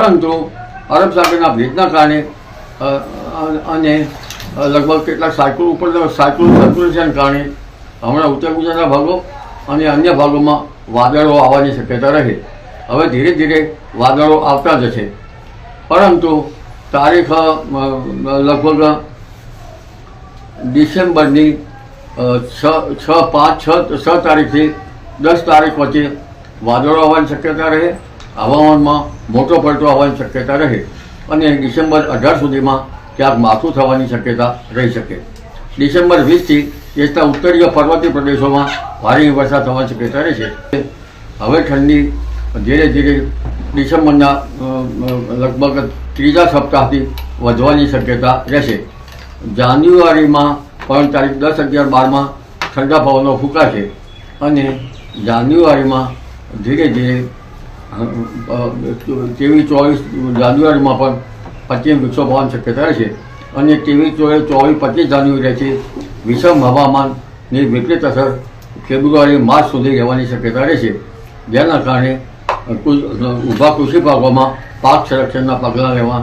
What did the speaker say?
પરંતુ અરબ સાગરના ભેજના કારણે અને લગભગ કેટલાક સાયકલ સર્ક્યુલેશન કારણે હમણાં ઉત્તર ગુજરાતના ભાગો અને અન્ય ભાગોમાં વાદળો આવવાની શક્યતા રહે. હવે ધીરે ધીરે વાદળો આવતા જ છે, પરંતુ તારીખ લગભગ ડિસેમ્બરની 6 તારીખથી 10 તારીખ વચ્ચે વાદળો આવવાની શક્યતા રહે. હવામાનમાં મોટો પલટો આવવાની શક્યતા રહે અને ડિસેમ્બર 18 સુધીમાં ક્યાંક માથું થવાની શક્યતા રહી શકે. ડિસેમ્બર 20થી દેશના ઉત્તરીય પર્વતીય પ્રદેશોમાં ભારે વરસાદ થવાની શક્યતા રહેશે. હવે ઠંડી ધીરે ધીરે ડિસેમ્બરના લગભગ ત્રીજા સપ્તાહથી વધવાની શક્યતા રહેશે. જાન્યુઆરીમાં પણ તારીખ 10, 11, 12માં ઠંડા પવનો ફૂંકાશે અને જાન્યુઆરીમાં ધીરે ધીરે 23-24 જાન્યુઆરીમાં પણ પશ્ચિમ વિક્ષોભ હોવાની શક્યતા રહેશે અને 23-25 જાન્યુઆરીથી વિષમ હવામાનની વિપરીત અસર ફેબ્રુઆરી-માર્ચ સુધી રહેવાની શક્યતા રહેશે, જેના કારણે ઊભા કૃષિ પાકોમાં પાક સંરક્ષણના પગલાં લેવા